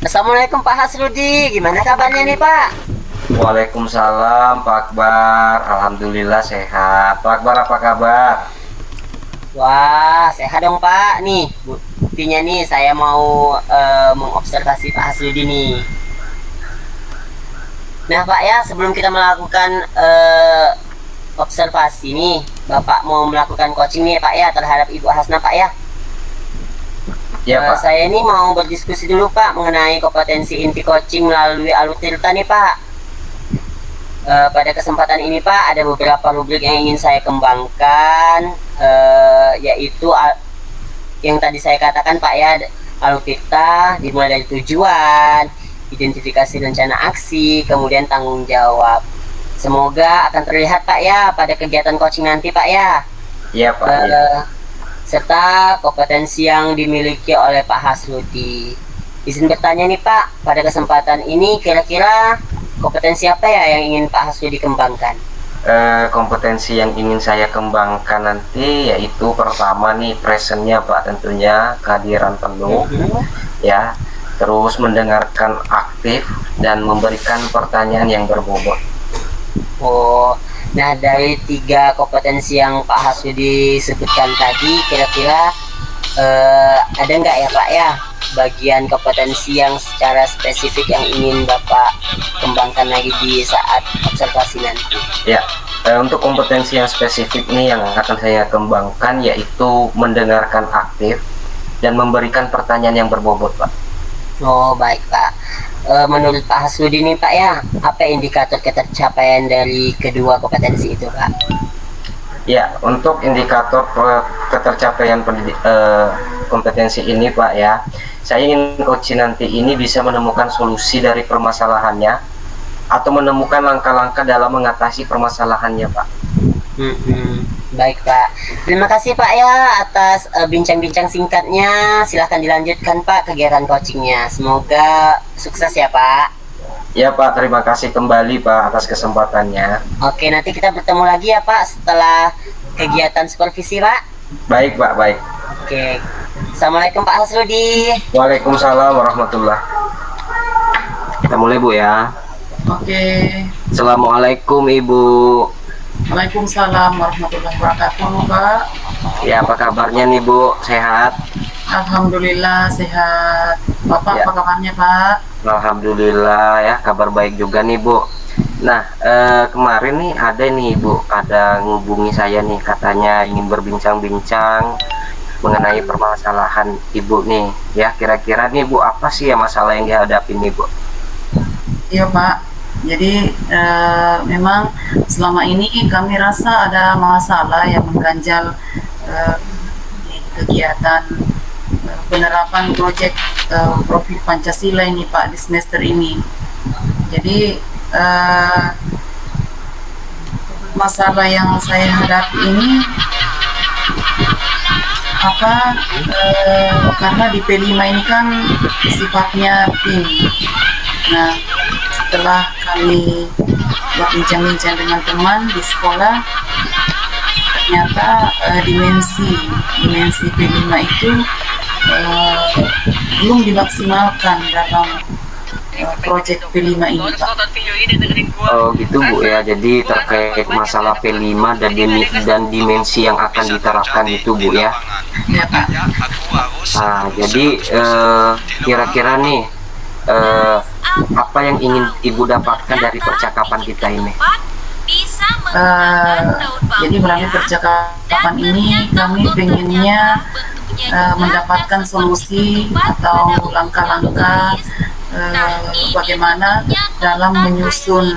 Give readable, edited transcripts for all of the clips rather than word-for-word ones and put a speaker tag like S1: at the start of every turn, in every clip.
S1: Assalamualaikum Pak Hasrudi, gimana kabarnya nih Pak?
S2: Waalaikumsalam Pak Akbar. Alhamdulillah sehat. Pak Akbar apa kabar?
S1: Wah, sehat dong Pak. Nih, buktinya nih saya mau mengobservasi Pak Hasrudi nih. Nah Pak ya, sebelum kita melakukan observasi nih, Bapak mau melakukan coaching nih Pak ya terhadap Ibu Hasna Pak ya.
S2: Ya Pak.
S1: Saya ini mau berdiskusi dulu Pak mengenai kompetensi inti coaching melalui Alutirta nih Pak. Pada kesempatan ini Pak ada beberapa rubrik yang ingin saya kembangkan, yaitu yang tadi saya katakan Pak ya, Alutirta dimulai dari tujuan, identifikasi rencana aksi, kemudian tanggung jawab. Semoga akan terlihat Pak ya pada kegiatan coaching nanti Pak ya.
S2: Iya Pak. Ya.
S1: Serta kompetensi yang dimiliki oleh Pak Hasrudi. Izin bertanya nih Pak, pada kesempatan ini kira-kira kompetensi apa ya yang ingin Pak Hasrudi kembangkan?
S2: Kompetensi yang ingin saya kembangkan nanti yaitu pertama nih presentnya Pak, tentunya kehadiran penuh ya, terus mendengarkan aktif dan memberikan pertanyaan yang berbobot.
S1: Oh, nah dari 3 kompetensi yang Pak Hasrudi sebutkan tadi, kira-kira ada nggak ya Pak ya bagian kompetensi yang secara spesifik yang ingin Bapak kembangkan lagi di saat observasi nanti?
S2: Ya, untuk kompetensi yang spesifik nih yang akan saya kembangkan yaitu mendengarkan aktif dan memberikan pertanyaan yang berbobot Pak.
S1: Oh baik Pak. Menurut Pak Hasrudi nih Pak ya, apa indikator ketercapaian dari kedua kompetensi itu Pak?
S2: Ya, untuk indikator ketercapaian kompetensi ini Pak ya, saya ingin coach nanti ini bisa menemukan solusi dari permasalahannya atau menemukan langkah-langkah dalam mengatasi permasalahannya Pak.
S1: Baik Pak, terima kasih Pak ya atas bincang-bincang singkatnya. Silahkan dilanjutkan Pak kegiatan coachingnya. Semoga sukses ya Pak.
S2: Ya Pak, terima kasih kembali Pak atas kesempatannya.
S1: Oke, nanti kita bertemu lagi ya Pak setelah kegiatan supervisi Pak.
S2: Baik Pak, baik.
S1: Oke, Assalamualaikum Pak Hasrudi.
S2: Waalaikumsalam warahmatullahi. Kita mulai Bu ya.
S3: Oke.
S2: Assalamualaikum Ibu.
S3: Waalaikumsalam warahmatullahi wabarakatuh, Pak.
S2: Ya, apa kabarnya nih Bu? Sehat?
S3: Alhamdulillah sehat. Bapak
S2: Ya.
S3: apa kabarnya, Pak?
S2: Alhamdulillah ya, kabar baik juga nih Bu. Nah, kemarin nih ada nih Bu, ada ngubungi saya nih, katanya ingin berbincang-bincang mengenai permasalahan Ibu nih. Ya, kira-kira nih Bu, apa sih ya masalah yang dihadapi nih Bu?
S3: Iya, Pak. Jadi memang selama ini kami rasa ada masalah yang mengganjal di kegiatan penerapan proyek profil Pancasila ini Pak di semester ini. Jadi masalah yang saya hadapi ini karena di P5 ini kan sifatnya PIN. Nah, setelah kami berbincang-bincang dengan teman di sekolah, ternyata dimensi P5 itu belum dimaksimalkan dalam proyek P5 ini Pak.
S2: Oh gitu Bu ya, jadi terkait masalah P5 dan dimensi yang akan diterapkan itu Bu ya.
S3: Ya Pak.
S2: Nah, jadi kira-kira nih apa yang ingin Ibu dapatkan dari percakapan kita ini?
S3: Jadi melalui percakapan ini kami pengennya mendapatkan solusi atau langkah-langkah bagaimana dalam menyusun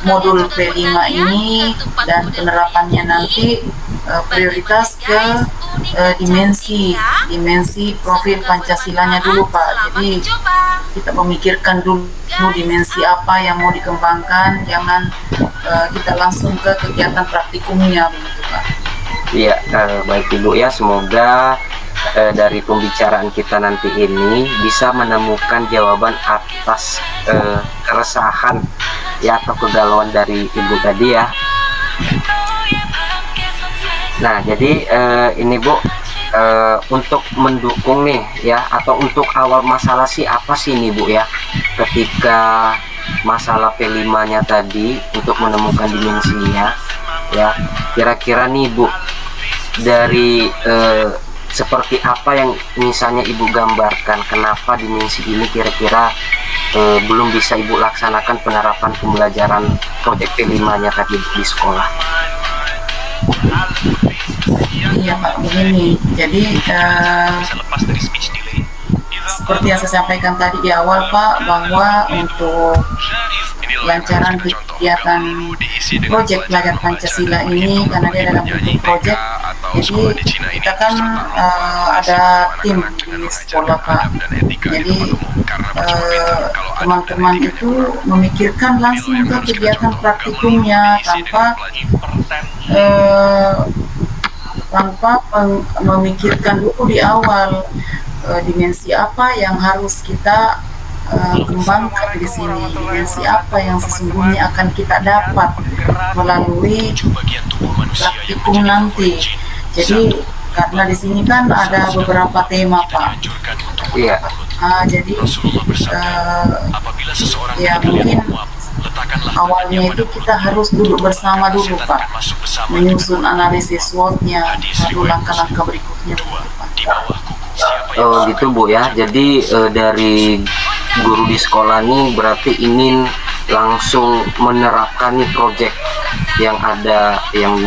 S3: modul P5 ini dan penerapannya nanti prioritas ke dimensi profil Pancasilanya dulu Pak. Jadi kita memikirkan dulu dimensi apa yang mau dikembangkan, jangan kita langsung ke kegiatan praktikumnya begitu Pak.
S2: Iya, baik Ibu ya, semoga dari pembicaraan kita nanti ini bisa menemukan jawaban atas keresahan ya atau kegalauan dari Ibu tadi ya. Nah, jadi ini Bu, untuk mendukung nih ya, atau untuk awal masalah sih apa sih nih Bu ya, ketika masalah P5-nya tadi untuk menemukan dimensinya ya, kira-kira nih Bu, dari seperti apa yang misalnya Ibu gambarkan, kenapa dimensi ini kira-kira belum bisa Ibu laksanakan penerapan pembelajaran proyek P5-nya tadi di sekolah?
S3: Iya Pak, begini. Jadi seperti yang saya sampaikan tadi di awal Pak, bahwa untuk kelancaran kegiatan proyek belajar Pancasila ini, karena dia dalam bentuk proyek, jadi kita kan ada tim di sekolah Pak. Jadi teman-teman itu memikirkan langsung ke kegiatan praktikumnya tanpa memikirkan dulu di awal dimensi apa yang harus kita kembangkan di sini, dimensi apa yang sesungguhnya akan kita dapat melalui praktikum nanti. Jadi karena di sini kan ada beberapa tema Pak.
S2: Iya.
S3: Jadi ya mungkin awalnya itu kita harus duduk bersama dulu Pak, menyusun analisis SWOT-nya, lalu langkah-langkah berikutnya Pak.
S2: Oh gitu Bu ya, jadi dari guru di sekolah nih berarti ingin langsung menerapkan nih proyek yang ada, yang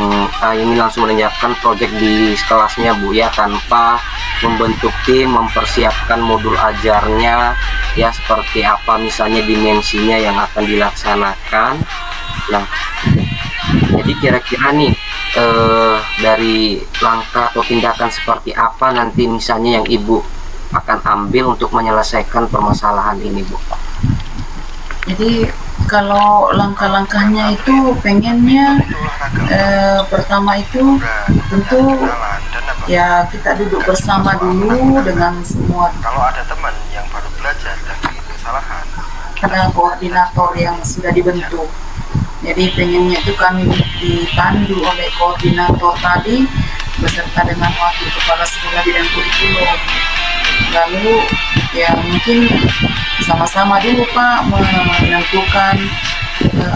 S2: ingin langsung menerapkan proyek di kelasnya Bu ya, tanpa membentuk tim, mempersiapkan modul ajarnya ya, seperti apa misalnya dimensinya yang akan dilaksanakan. Nah, jadi kira-kira nih dari langkah atau tindakan seperti apa nanti misalnya yang Ibu akan ambil untuk menyelesaikan permasalahan ini Bu?
S3: Jadi kalau langkah-langkahnya itu pengennya pertama itu tentu ya kita duduk bersama dulu dengan semua.
S4: Kalau ada teman yang baru belajar dari kesalahan,
S3: ada koordinator yang sudah dibentuk. Jadi pengennya itu kami dipandu oleh koordinator tadi beserta dengan wakil kepala sekolah bidang kurikulum. Lalu ya mungkin sama-sama dulu Pak menentukan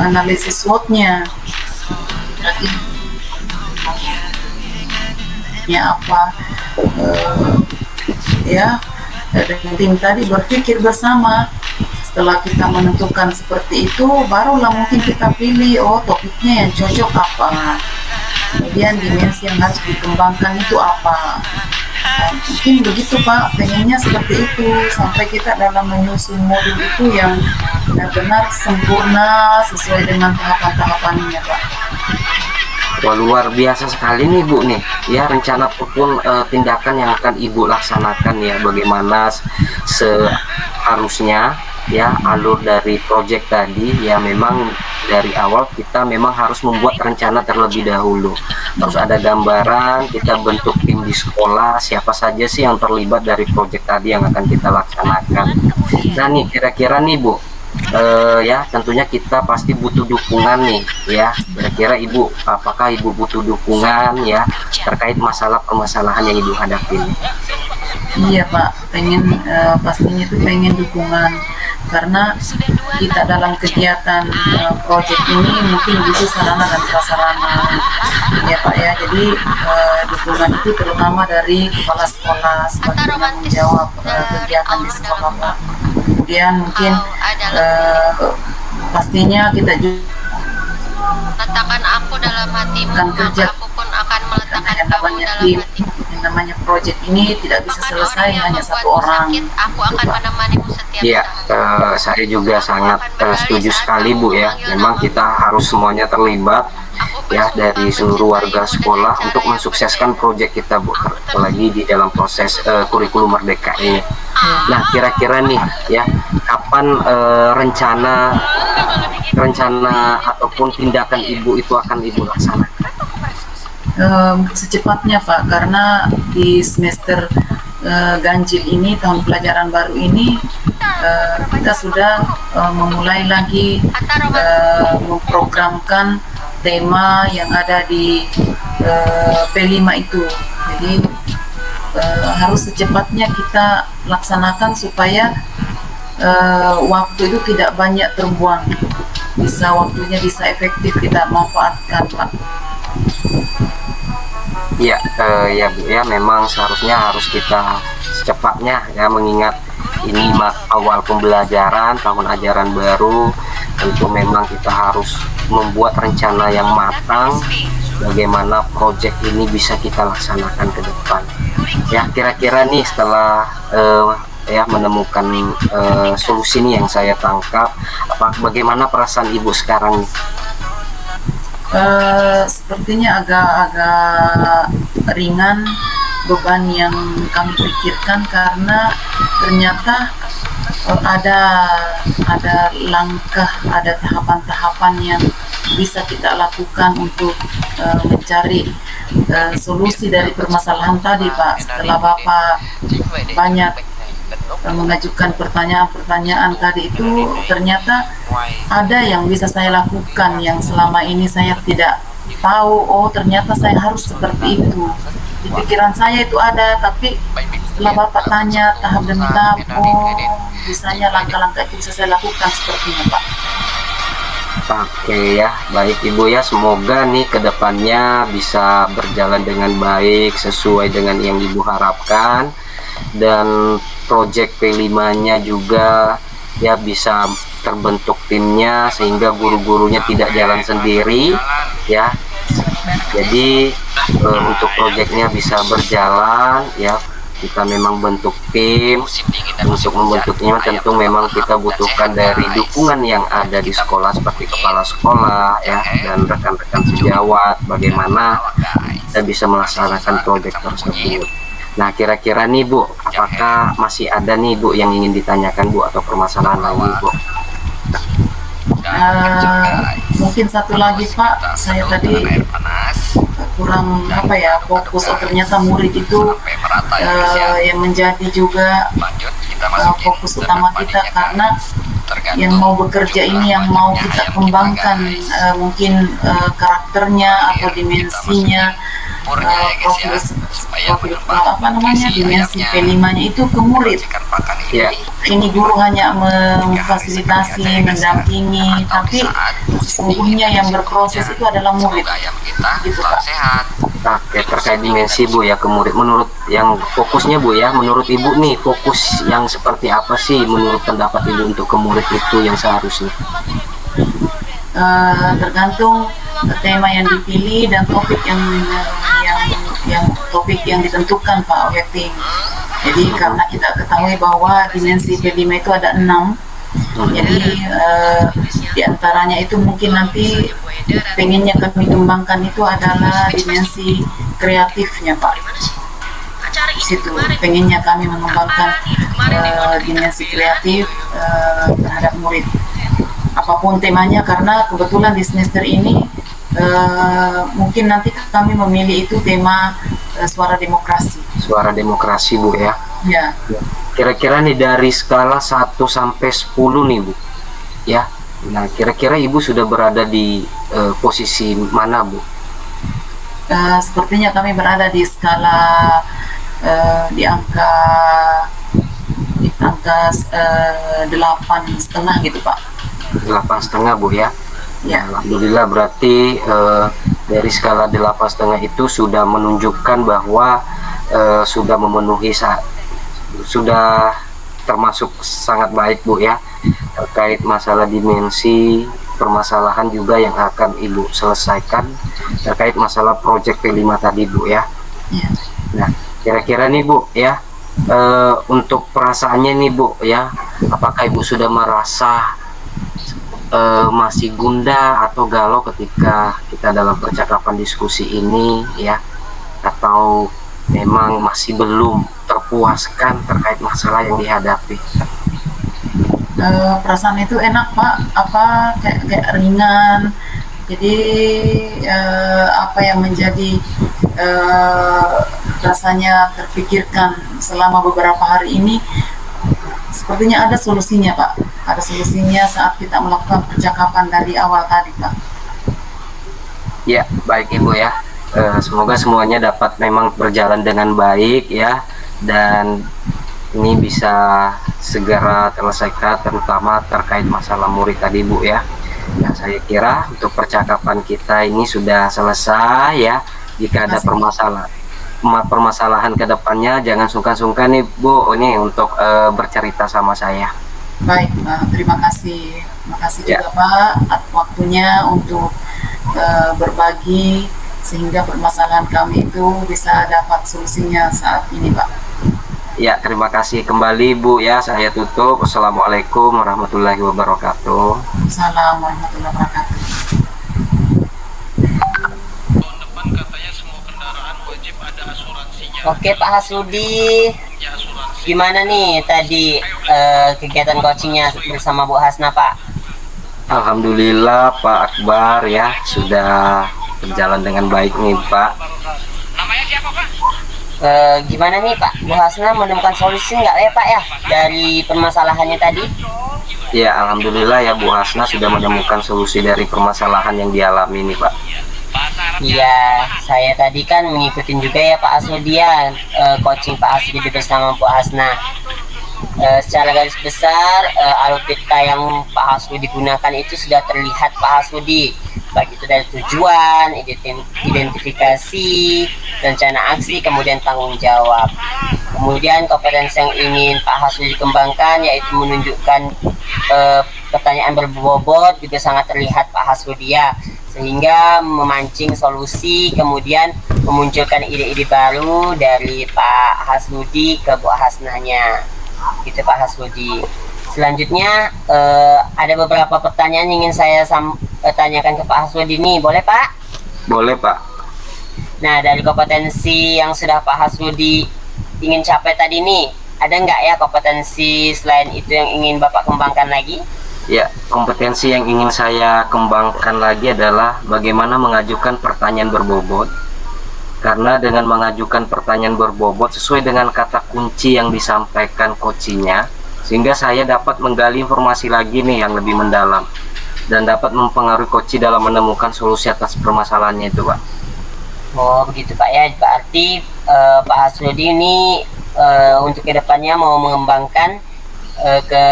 S3: analisis SWOT-nya. Berarti ya apa ya, dan tim tadi berpikir bersama. Setelah kita menentukan seperti itu, barulah mungkin kita pilih topiknya yang cocok apa, kemudian dimensi yang harus dikembangkan itu apa. Nah, mungkin begitu Pak, pengennya seperti itu, sampai kita dalam menyusun modul itu yang benar-benar sempurna sesuai dengan tahapan-tahapannya Pak.
S2: Wah, luar biasa sekali nih Bu nih ya, rencana ataupun tindakan yang akan Ibu laksanakan ya, bagaimana seharusnya ya alur dari proyek tadi ya. Memang dari awal kita memang harus membuat rencana terlebih dahulu, harus ada gambaran, kita bentuk tim di sekolah, siapa saja sih yang terlibat dari proyek tadi yang akan kita laksanakan. Nah nih kira-kira nih Bu, ya tentunya kita pasti butuh dukungan nih ya, kira-kira Ibu, apakah Ibu butuh dukungan ya terkait masalah permasalahan yang Ibu hadapi?
S3: Iya Pak, pengen pastinya itu pengen dukungan, karena kita dalam kegiatan proyek ini mungkin butuh sarana dan prasarana ya Pak ya. Jadi dukungan itu terutama dari kepala sekolah sebagai penanggung jawab kegiatan di sekolah Pak. Kemudian mungkin pastinya kita juga
S5: letakkan aku dalam hatimu,
S3: akan kerja,
S5: aku pun akan meletakkan
S3: yang
S5: kamu
S3: namanya
S5: dalam
S3: tim,
S5: hatimu.
S3: yang namanya proyek ini tidak bisa
S5: Bahkan
S3: selesai
S5: orang yang
S3: hanya satu
S5: membuatmu
S3: orang.
S5: sakit, aku
S3: Gitu,
S5: akan
S3: Pak.
S5: menemanimu setiap
S2: Iya,
S5: saat.
S2: saya juga sangat setuju sekali Bu ya. Memang kita harus semuanya terlibat ya, dari seluruh warga sekolah untuk mensukseskan proyek kita Bu, apalagi di dalam proses kurikulum merdeka ini. Nah kira-kira nih ya, kapan rencana ataupun tindakan Ibu itu akan Ibu laksanakan?
S3: Secepatnya Pak, karena di semester ganjil ini, tahun pelajaran baru ini, kita sudah memulai lagi memprogramkan tema yang ada di P5 itu. Jadi harus secepatnya kita laksanakan supaya waktu itu tidak banyak terbuang, waktunya bisa efektif kita manfaatkan, Pak.
S2: Ya, ya Bu ya, memang seharusnya harus kita secepatnya ya, mengingat ini awal pembelajaran tahun ajaran baru. Tentu memang kita harus membuat rencana yang matang bagaimana proyek ini bisa kita laksanakan ke depan. Ya, kira-kira nih setelah ya menemukan solusi nih yang saya tangkap, bagaimana perasaan Ibu sekarang nih?
S3: Sepertinya agak-agak ringan beban yang kami pikirkan, karena ternyata ada langkah, ada tahapan-tahapan yang bisa kita lakukan untuk mencari solusi dari permasalahan tadi, Pak. Setelah Bapak banyak mengajukan pertanyaan-pertanyaan tadi itu, ternyata ada yang bisa saya lakukan yang selama ini saya tidak tahu. Oh, ternyata saya harus seperti itu. Di pikiran saya itu ada, tapi setelah Bapak tanya tahap demi tahap, oh, bisanya langkah-langkah itu bisa saya lakukan sepertinya, Pak.
S2: Oke ya, baik Ibu ya, semoga nih kedepannya bisa berjalan dengan baik sesuai dengan yang Ibu harapkan, dan project P5-nya juga ya bisa terbentuk timnya sehingga guru-gurunya tidak jalan sendiri ya. Jadi untuk proyeknya bisa berjalan ya, kita memang bentuk tim. Untuk membentuknya tentu memang kita butuhkan dari dukungan yang ada di sekolah seperti kepala sekolah ya, dan rekan-rekan sejawat, bagaimana kita bisa melaksanakan proyek tersebut. Nah, kira-kira nih Bu, apakah masih ada nih Bu yang ingin ditanyakan Bu, atau permasalahan lain Bu?
S3: Mungkin satu lagi, Pak, saya tadi kurang fokus. Oh, ternyata murid itu yang menjadi juga fokus utama kita, karena yang mau bekerja ini yang mau kita kembangkan mungkin karakternya atau dimensinya, dimensi P5-nya itu ke murid.
S2: Ya.
S3: Ini guru hanya memfasilitasi, mendampingi, tapi sesungguhnya yang berproses itu adalah murid. Gitu, Pak.
S2: Oke, terkait dimensi Bu ya ke murid, menurut yang fokusnya Bu ya, menurut Ibu nih fokus yang seperti apa sih menurut pendapat Ibu untuk ke murid itu yang seharusnya?
S3: Tergantung tema yang dipilih dan topik yang ditentukan, Pak Weting. Jadi karena kita ketahui bahwa dimensi P5 itu ada 6, jadi diantaranya itu mungkin nanti pengennya kami kembangkan itu adalah dimensi kreatifnya, Pak. Di situ pengennya kami mengembangkan dimensi kreatif terhadap murid, apapun temanya, karena kebetulan di semester ini mungkin nanti kami memilih itu tema suara demokrasi.
S2: Suara demokrasi Bu ya.
S3: Ya.
S2: Kira-kira nih dari skala 1 sampai 10 nih Bu ya. Nah, kira-kira Ibu sudah berada di posisi mana Bu?
S3: Sepertinya kami berada di skala di angka 8,5 gitu, Pak.
S2: 8,5 Bu ya.
S3: Ya.
S2: Alhamdulillah, berarti dari skala 8,5 itu sudah menunjukkan bahwa sudah memenuhi, sudah termasuk sangat baik Bu ya, terkait masalah dimensi permasalahan juga yang akan Ibu selesaikan terkait masalah proyek P5 tadi Bu ya.
S3: Ya.
S2: Nah, kira-kira nih Bu ya, untuk perasaannya nih Bu ya, apakah Ibu sudah merasa masih gundah atau galau ketika kita dalam percakapan diskusi ini ya, atau memang masih belum terpuaskan terkait masalah yang dihadapi?
S3: Perasaan itu enak, Pak, kayak ringan. Jadi apa yang menjadi rasanya terpikirkan selama beberapa hari ini, sepertinya ada solusinya, Pak. Ada solusinya saat kita melakukan percakapan dari awal tadi, Pak.
S2: Ya, baik Ibu ya. Semoga semuanya dapat memang berjalan dengan baik ya, dan ini bisa segera terselesaikan, terutama terkait masalah murid tadi Bu ya. Nah, saya kira untuk percakapan kita ini sudah selesai ya. Jika ada permasalahan ke depannya, jangan sungkan-sungkan nih Bu ini untuk bercerita sama saya.
S3: Baik, terima kasih. Terima kasih
S2: Ya.
S3: juga Pak atas waktunya untuk berbagi sehingga permasalahan kami itu bisa dapat solusinya saat ini Pak.
S2: Ya, terima kasih kembali Bu ya. Saya tutup. Wassalamualaikum warahmatullahi wabarakatuh.
S3: Assalamualaikum warahmatullahi wabarakatuh.
S4: Tahun depan katanya semua kendaraan wajib ada asuransinya.
S1: Oke Pak Hasrudi,
S4: Ya, asuransi.
S1: gimana nih tadi kegiatan coachingnya bersama Bu Hasna Pak?
S2: Alhamdulillah Pak Akbar ya, sudah berjalan dengan baik nih Pak.
S1: Gimana nih Pak, Bu Hasna menemukan solusi nggak ya Pak ya dari permasalahannya tadi?
S2: Ya, alhamdulillah ya Bu Hasna sudah menemukan solusi dari permasalahan yang dialami nih Pak.
S1: Iya, saya tadi kan mengikutin juga ya Pak Hasrudi ya, coaching Pak Hasrudi bersama Bu Hasna. Secara garis besar, alutsista yang Pak Hasrudi gunakan itu sudah terlihat Pak Hasrudi, baik itu dari tujuan, identifikasi, rencana aksi, kemudian tanggung jawab. Kemudian kompetensi yang ingin Pak Hasrudi kembangkan yaitu menunjukkan pertanyaan berbobot juga sangat terlihat Pak Hasrudi ya, sehingga memancing solusi, kemudian memunculkan ide-ide baru dari Pak Hasrudi ke Bu Hasnanya, gitu Pak Hasrudi. Selanjutnya ada beberapa pertanyaan yang ingin saya tanyakan ke Pak Hasrudi nih, boleh Pak?
S2: Boleh Pak.
S1: Nah, dari kompetensi yang sudah Pak Hasrudi ingin capai tadi nih, ada nggak ya kompetensi selain itu yang ingin Bapak kembangkan lagi?
S2: Ya, kompetensi yang ingin saya kembangkan lagi adalah bagaimana mengajukan pertanyaan berbobot. Karena dengan mengajukan pertanyaan berbobot sesuai dengan kata kunci yang disampaikan coachingnya, sehingga saya dapat menggali informasi lagi nih yang lebih mendalam dan dapat mempengaruhi coach dalam menemukan solusi atas permasalahannya itu Pak.
S1: Oh begitu Pak ya, berarti Pak Hasrudi ini untuk kedepannya mau mengembangkan ke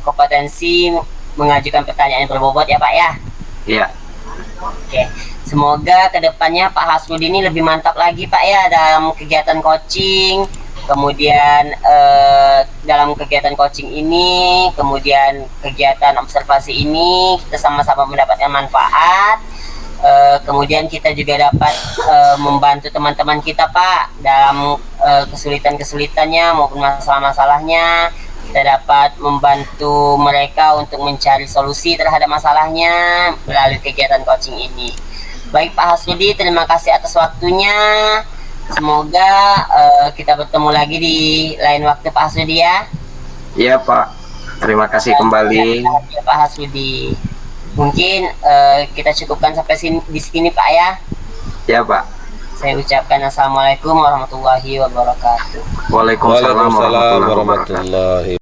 S1: kompetensi mengajukan pertanyaan berbobot ya Pak ya.
S2: Ya,
S1: Oke, semoga kedepannya Pak Hasrudi ini lebih mantap lagi Pak ya dalam kegiatan coaching. Kemudian dalam kegiatan coaching ini, kemudian kegiatan observasi ini, kita sama-sama mendapatkan manfaat. Kemudian kita juga dapat membantu teman-teman kita Pak dalam kesulitan-kesulitannya maupun masalah-masalahnya. Kita dapat membantu mereka untuk mencari solusi terhadap masalahnya melalui kegiatan coaching ini. Baik Pak Hasrudi, terima kasih atas waktunya. Semoga kita bertemu lagi di lain waktu Pak Hasrudi ya.
S2: iya Pak. Terima kasih kembali.
S1: Ya, Pak Hasrudi. Mungkin kita cukupkan sampai di sini Pak ya.
S2: Ya Pak.
S1: Saya ucapkan assalamualaikum warahmatullahi wabarakatuh.
S2: Waalaikumsalam
S6: Waalaikumsalam
S2: warahmatullahi wabarakatuh.
S6: warahmatullahi